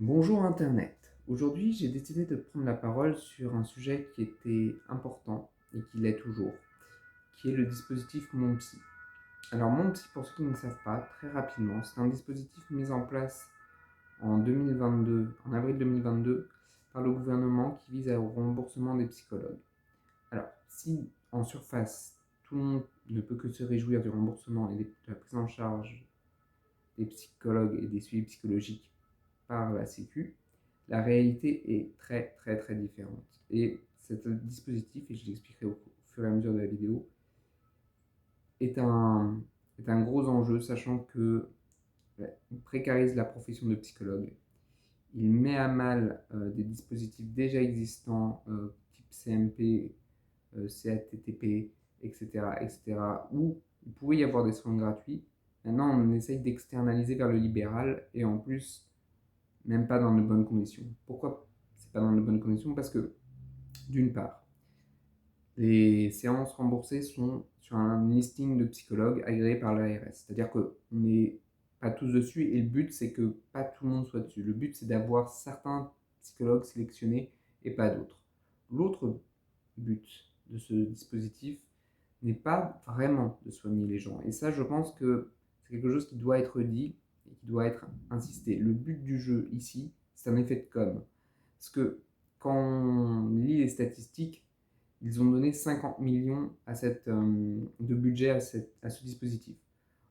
Bonjour Internet. Aujourd'hui, j'ai décidé de prendre la parole sur un sujet qui était important et qui l'est toujours, qui est le dispositif Mon Psy. Alors Mon Psy, pour ceux qui ne le savent pas, très rapidement, c'est un dispositif mis en place en 2022, en avril 2022, par le gouvernement qui vise au remboursement des psychologues. Alors, si en surface, tout le monde ne peut que se réjouir du remboursement et de la prise en charge des psychologues et des suivis psychologiques par la Sécu, la réalité est très très très différente. Et cet dispositif, et je l'expliquerai au fur et à mesure de la vidéo, est un, est un gros enjeu, sachant que il précarise la profession de psychologue. Il met à mal des dispositifs déjà existants, type CMP, CATTP, etc., etc., où il pouvait y avoir des soins gratuits. Maintenant, on essaye d'externaliser vers le libéral, et en plus, même pas dans de bonnes conditions. Pourquoi c'est pas dans de bonnes conditions? Parce que, d'une part, les séances remboursées sont sur un listing de psychologues agréés par l'ARS. C'est-à-dire qu'on n'est pas tous dessus et le but, c'est que pas tout le monde soit dessus. Le but, c'est d'avoir certains psychologues sélectionnés et pas d'autres. L'autre but de ce dispositif n'est pas vraiment de soigner les gens. Et ça, je pense que c'est quelque chose qui doit être dit et qui doit être insisté. Le but du jeu ici, c'est un effet de com. Parce que quand on lit les statistiques, ils ont donné 50 millions de budget à ce dispositif.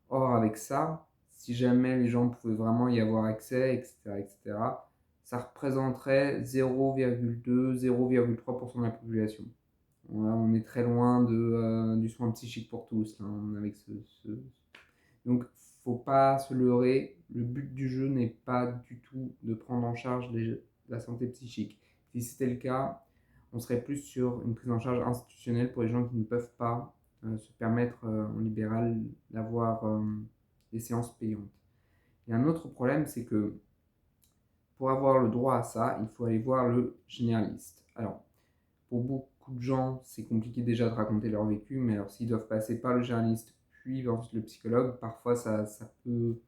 Or, avec ça, si jamais les gens pouvaient vraiment y avoir accès, etc., etc., ça représenterait 0,2-0,3% de la population. On est très loin du soin psychique pour tous, là, avec ce. Donc, faut pas se leurrer. Le but du jeu n'est pas du tout de prendre en charge la santé psychique. Si c'était le cas, on serait plus sur une prise en charge institutionnelle pour les gens qui ne peuvent pas se permettre en libéral d'avoir des séances payantes. Et un autre problème, c'est que pour avoir le droit à ça, il faut aller voir le généraliste. Alors, pour beaucoup de gens, c'est compliqué déjà de raconter leur vécu, mais alors s'ils doivent passer par le généraliste puis vers le psychologue, parfois ça peut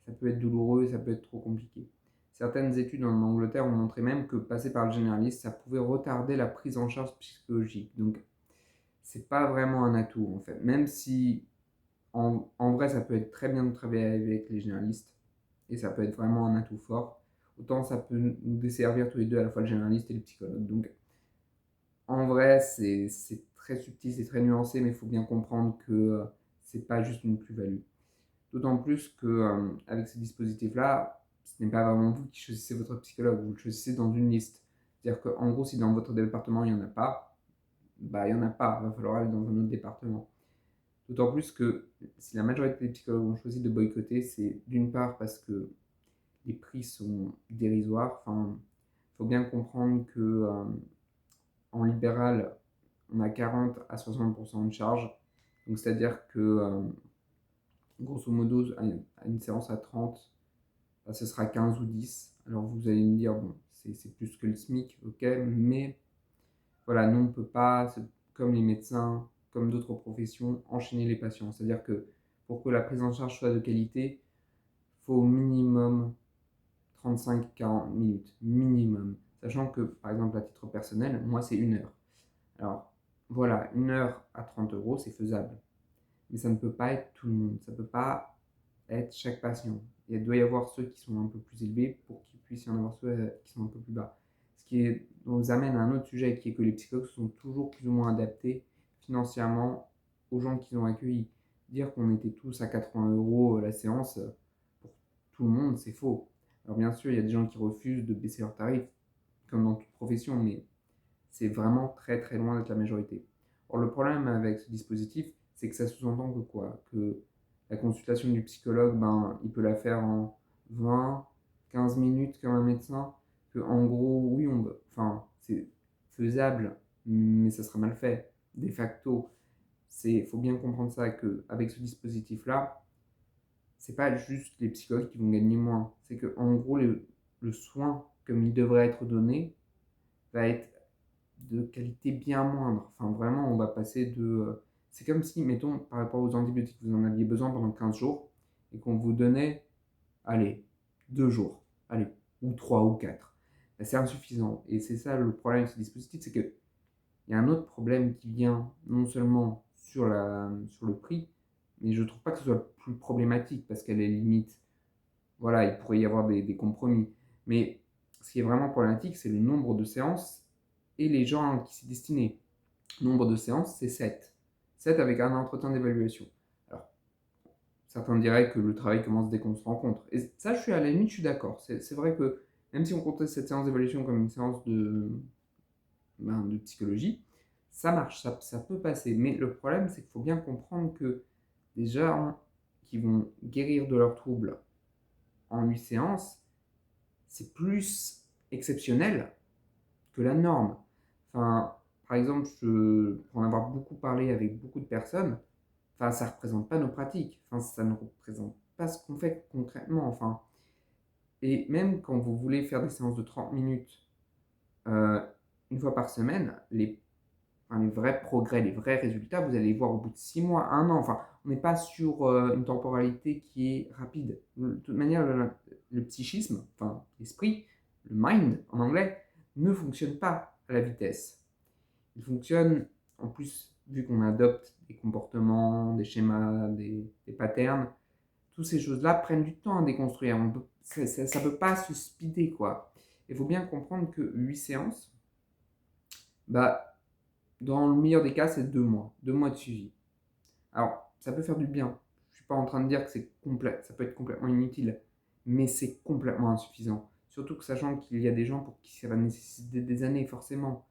être douloureux et ça peut être trop compliqué. Certaines études en Angleterre ont montré même que passer par le généraliste, ça pouvait retarder la prise en charge psychologique. Donc, c'est pas vraiment un atout en fait. Même si en vrai, ça peut être très bien de travailler avec les généralistes et ça peut être vraiment un atout fort. Autant ça peut nous desservir tous les deux, à la fois le généraliste et le psychologue. Donc, en vrai, c'est très subtil, c'est très nuancé, mais il faut bien comprendre que c'est pas juste une plus-value. D'autant plus que avec ces dispositifs-là, ce n'est pas vraiment vous qui choisissez votre psychologue, vous le choisissez dans une liste. C'est-à-dire qu'en gros, si dans votre département il n'y en a pas, bah il n'y en a pas, il va falloir aller dans un autre département. D'autant plus que si la majorité des psychologues ont choisi de boycotter, c'est d'une part parce que les prix sont dérisoires. Enfin, il faut bien comprendre que en libéral, on a 40 à 60% de charge. Donc, c'est-à-dire que, grosso modo, à une séance à 30, bah, ce sera 15 ou 10. Alors, vous allez me dire, bon, c'est plus que le SMIC, ok, mais voilà, nous, on ne peut pas, comme les médecins, comme d'autres professions, enchaîner les patients. C'est-à-dire que pour que la prise en charge soit de qualité, il faut au minimum 35-40 minutes. Minimum. Sachant que, par exemple, à titre personnel, moi, c'est 1 heure. Alors, voilà, 1 heure à 30 euros, c'est faisable. Mais ça ne peut pas être tout le monde. Ça ne peut pas être chaque patient. Il doit y avoir ceux qui sont un peu plus élevés pour qu'il puisse y en avoir ceux qui sont un peu plus bas. Ce qui nous amène à un autre sujet qui est que les psychologues sont toujours plus ou moins adaptés financièrement aux gens qu'ils ont accueillis. Dire qu'on était tous à 80 euros la séance, pour tout le monde, c'est faux. Alors bien sûr, il y a des gens qui refusent de baisser leurs tarifs, comme dans toute profession, mais c'est vraiment très très loin d'être la majorité. Or, le problème avec ce dispositif, c'est que ça sous-entend que quoi? Que la consultation du psychologue, ben, il peut la faire en 20, 15 minutes comme un médecin, que en gros, oui, enfin, c'est faisable, mais ça sera mal fait. De facto, il faut bien comprendre ça, qu'avec ce dispositif-là, c'est pas juste les psychologues qui vont gagner moins. C'est que en gros, le soin, comme il devrait être donné, va être de qualité bien moindre. Enfin, vraiment, on va passer de. C'est comme si, mettons, par rapport aux antibiotiques, vous en aviez besoin pendant 15 jours et qu'on vous donnait, allez, 2 jours. Allez. ou 3 ou 4. Ben, c'est insuffisant. Et c'est ça le problème de ce dispositif, c'est qu'il y a un autre problème qui vient non seulement sur le prix, mais je ne trouve pas que ce soit le plus problématique parce qu'elle est limite. Voilà, il pourrait y avoir des compromis. Mais ce qui est vraiment problématique, c'est le nombre de séances et les gens qui s'y destinaient. Le nombre de séances, c'est 7. 7 avec un entretien d'évaluation. Alors, certains diraient que le travail commence dès qu'on se rencontre. Et ça, je suis à la limite, je suis d'accord. C'est vrai que même si on comptait cette séance d'évaluation comme une séance de psychologie, ça marche, ça peut passer. Mais le problème, c'est qu'il faut bien comprendre que des gens qui vont guérir de leurs troubles en 8 séances, c'est plus exceptionnel que la norme. Enfin, par exemple, pour en avoir beaucoup parlé avec beaucoup de personnes, enfin, ça ne représente pas nos pratiques. Enfin, ça ne représente pas ce qu'on fait concrètement. Enfin, et même quand vous voulez faire des séances de 30 minutes euh, une fois par semaine, enfin, les vrais progrès, les vrais résultats, vous allez les voir au bout de 6 mois, 1 an. Enfin, on n'est pas sur une temporalité qui est rapide. De toute manière, le psychisme, enfin l'esprit, le mind en anglais, ne fonctionne pas à la vitesse. Il fonctionne, en plus, vu qu'on adopte des comportements, des schémas, des patterns, toutes ces choses-là prennent du temps à déconstruire. Ça ne peut pas se speeder, quoi. Il faut bien comprendre que 8 séances, bah, dans le meilleur des cas, c'est 2 mois. 2 mois de suivi. Alors, ça peut faire du bien. Je ne suis pas en train de dire que ça peut être complètement inutile, mais c'est complètement insuffisant. Surtout que sachant qu'il y a des gens pour qui ça va nécessiter des années, forcément.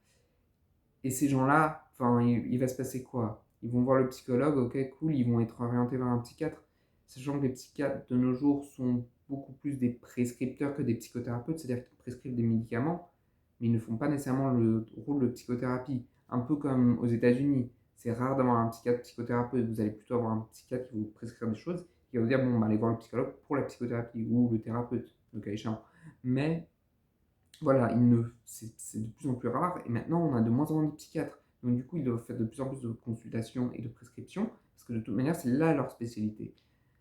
Et ces gens-là, enfin, il va se passer quoi? Ils vont voir le psychologue, ok, cool, ils vont être orientés vers un psychiatre. Sachant que les psychiatres de nos jours sont beaucoup plus des prescripteurs que des psychothérapeutes, c'est-à-dire qu'ils prescrivent des médicaments, mais ils ne font pas nécessairement le rôle de psychothérapie. Un peu comme aux États-Unis. C'est rare d'avoir un psychiatre psychothérapeute. Vous allez plutôt avoir un psychiatre qui va vous prescrire des choses, qui va vous dire, bon, bah, allez voir le psychologue pour la psychothérapie, ou le thérapeute, le cas échéant. Mais voilà, c'est de plus en plus rare et maintenant on a de moins en moins de psychiatres. Donc du coup, ils doivent faire de plus en plus de consultations et de prescriptions parce que de toute manière, c'est là leur spécialité.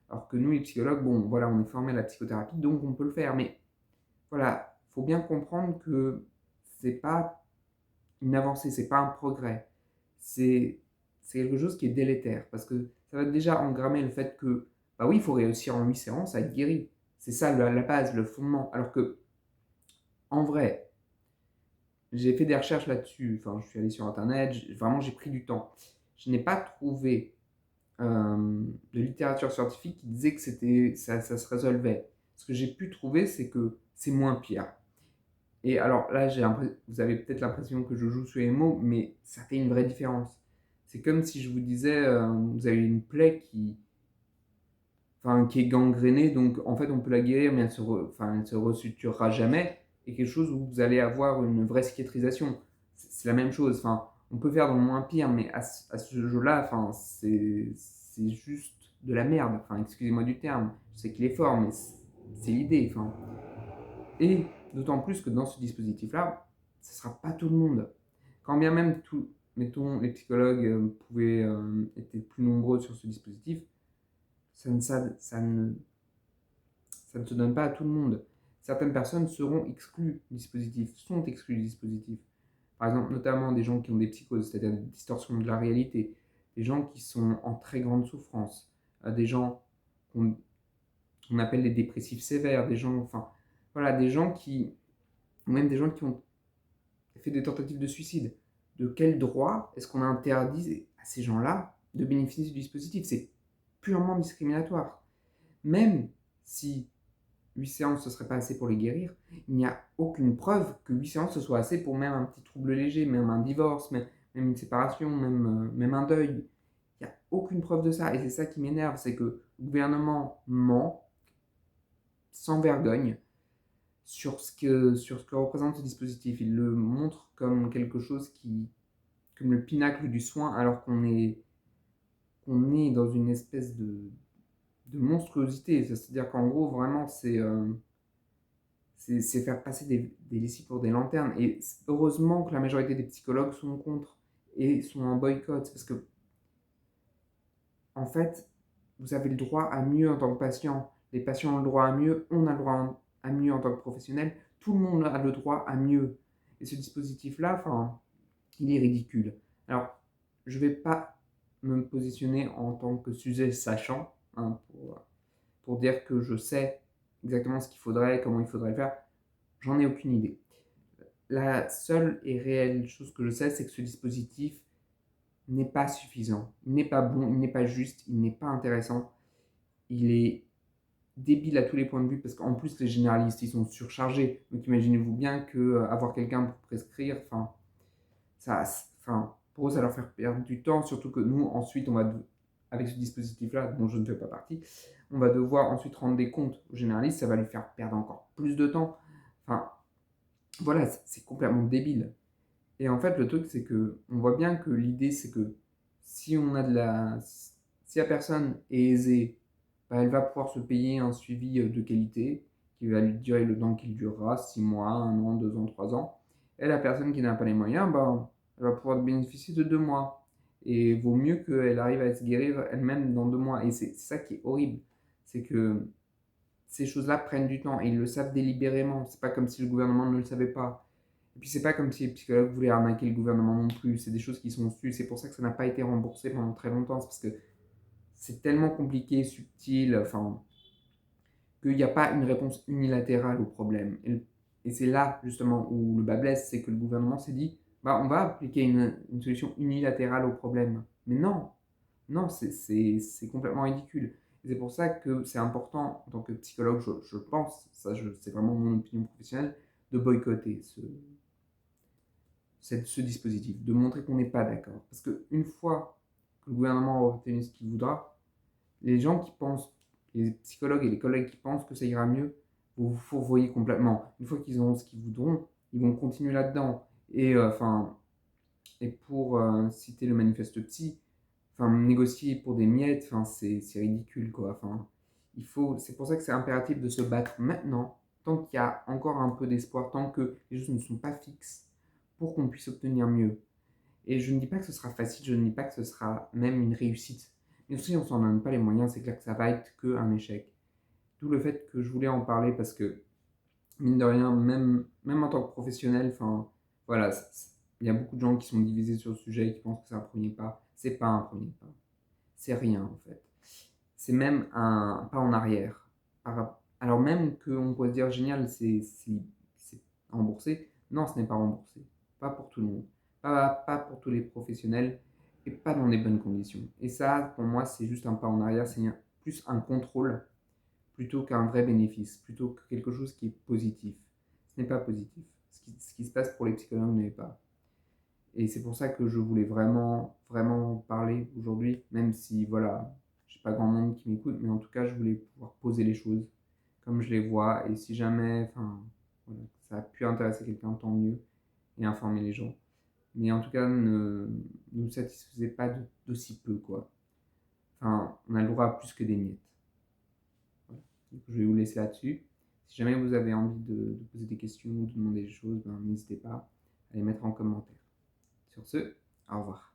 Alors que nous, les psychologues, bon, voilà, on est formés à la psychothérapie, donc on peut le faire. Mais voilà, il faut bien comprendre que c'est pas une avancée, c'est pas un progrès. C'est quelque chose qui est délétère parce que ça va déjà engrammer le fait que, bah oui, il faut réussir en 8 séances à être guéri. C'est ça la base, le fondement. Alors que, en vrai, j'ai fait des recherches là-dessus, enfin, je suis allé sur Internet, vraiment j'ai pris du temps. Je n'ai pas trouvé de littérature scientifique qui disait que ça se résolvait. Ce que j'ai pu trouver, c'est que c'est moins pire. Et alors là, vous avez peut-être l'impression que je joue sur les mots, mais ça fait une vraie différence. C'est comme si je vous disais, vous avez une plaie qui est gangrénée, donc en fait on peut la guérir, mais elle se resuturera jamais, et quelque chose où vous allez avoir une vraie cicatrisation. C'est la même chose, enfin, on peut faire dans le moins pire, mais à ce jeu-là, enfin, c'est juste de la merde, enfin, excusez-moi du terme, je sais qu'il est fort, mais c'est l'idée, enfin. Et d'autant plus que dans ce dispositif-là, ce ne sera pas tout le monde. Quand bien même, mettons, les psychologues pouvaient être plus nombreux sur ce dispositif, ça ne se donne pas à tout le monde. Certaines personnes seront exclues du dispositif, sont exclues du dispositif. Par exemple, notamment des gens qui ont des psychoses, c'est-à-dire des distorsions de la réalité, des gens qui sont en très grande souffrance, des gens qu'on appelle les dépressifs sévères, des gens, enfin, voilà, ou même des gens qui ont fait des tentatives de suicide. De quel droit est-ce qu'on interdit à ces gens-là de bénéficier du dispositif? C'est purement discriminatoire. Même si 8 séances, ce serait pas assez pour les guérir, il n'y a aucune preuve que 8 séances, ce soit assez pour même un petit trouble léger, même un divorce, même une séparation, même un deuil. Il n'y a aucune preuve de ça. Et c'est ça qui m'énerve, c'est que le gouvernement ment sans vergogne sur ce que représente ce dispositif. Il le montre comme quelque chose comme le pinacle du soin, alors qu'on est dans une espèce de monstruosité. C'est-à-dire qu'en gros, vraiment, c'est faire passer des lessives pour des lanternes. Et heureusement que la majorité des psychologues sont contre et sont en boycott. Parce que, en fait, vous avez le droit à mieux en tant que patient. Les patients ont le droit à mieux, on a le droit à mieux en tant que professionnel. Tout le monde a le droit à mieux. Et ce dispositif-là, enfin, il est ridicule. Alors, je ne vais pas me positionner en tant que sujet sachant, hein, pour dire que je sais exactement ce qu'il faudrait, comment il faudrait le faire. J'en ai aucune idée. La seule et réelle chose que je sais, c'est que ce dispositif n'est pas suffisant. Il n'est pas bon, il n'est pas juste, il n'est pas intéressant. Il est débile à tous les points de vue parce qu'en plus les généralistes ils sont surchargés. Donc imaginez-vous bien que avoir quelqu'un pour prescrire, enfin, pour eux ça leur fait perdre du temps, surtout que nous ensuite avec ce dispositif-là dont je ne fais pas partie, on va devoir ensuite rendre des comptes aux généralistes, ça va lui faire perdre encore plus de temps. Enfin, voilà, c'est complètement débile. Et en fait, le truc, c'est que on voit bien que l'idée, c'est que si on a si la personne est aisée, bah, elle va pouvoir se payer un suivi de qualité qui va lui durer le temps qu'il durera, 6 mois, 1 an, 2 ans, 3 ans. Et la personne qui n'a pas les moyens, bah, elle va pouvoir bénéficier de 2 mois. Et vaut mieux qu'elle arrive à se guérir elle-même dans 2 mois. Et c'est ça qui est horrible. C'est que ces choses-là prennent du temps et ils le savent délibérément. C'est pas comme si le gouvernement ne le savait pas. Et puis c'est pas comme si les psychologues voulaient arnaquer le gouvernement non plus. C'est des choses qui sont sues. C'est pour ça que ça n'a pas été remboursé pendant très longtemps. C'est parce que c'est tellement compliqué, subtil, enfin, qu'il n'y a pas une réponse unilatérale au problème. Et c'est là justement où le bas blesse, c'est que le gouvernement s'est dit, bah on va appliquer une solution unilatérale au problème. Mais non, non, c'est complètement ridicule. Et c'est pour ça que c'est important, en tant que psychologue, je pense, c'est vraiment mon opinion professionnelle, de boycotter ce dispositif, de montrer qu'on n'est pas d'accord. Parce qu'une fois que le gouvernement aura obtenu ce qu'il voudra, les gens qui pensent, les psychologues et les collègues qui pensent que ça ira mieux, vous vous fourvoyez complètement. Une fois qu'ils auront ce qu'ils voudront, ils vont continuer là-dedans. Et et pour citer le manifeste psy, négocier pour des miettes, c'est ridicule, quoi. C'est pour ça que c'est impératif de se battre maintenant, tant qu'il y a encore un peu d'espoir, tant que les choses ne sont pas fixes, pour qu'on puisse obtenir mieux. Et je ne dis pas que ce sera facile, je ne dis pas que ce sera même une réussite. Mais si on s'en donne pas les moyens, c'est clair que ça va être qu'un échec. D'où le fait que je voulais en parler parce que, mine de rien, même en tant que professionnel, voilà, il y a beaucoup de gens qui sont divisés sur le sujet et qui pensent que c'est un premier pas. C'est pas un premier pas. C'est rien, en fait. C'est même un pas en arrière. Alors même qu'on pourrait se dire, génial, c'est remboursé. Non, ce n'est pas remboursé. Pas pour tout le monde. Pas pour tous les professionnels et pas dans les bonnes conditions. Et ça, pour moi, c'est juste un pas en arrière. C'est plus un contrôle plutôt qu'un vrai bénéfice, plutôt que quelque chose qui est positif. Ce n'est pas positif. Ce qui se passe pour les psychologues n'est pas. Et c'est pour ça que je voulais vraiment, vraiment parler aujourd'hui, même si, voilà, j'ai pas grand monde qui m'écoute, mais en tout cas, je voulais pouvoir poser les choses comme je les vois. Et si jamais, voilà, ça a pu intéresser quelqu'un, tant mieux, et informer les gens. Mais en tout cas, ne nous satisfaisez pas d'aussi peu, quoi. On a le droit à plus que des miettes. Voilà. Donc, je vais vous laisser là-dessus. Si jamais vous avez envie de poser des questions ou de demander des choses, n'hésitez pas à les mettre en commentaire. Sur ce, au revoir.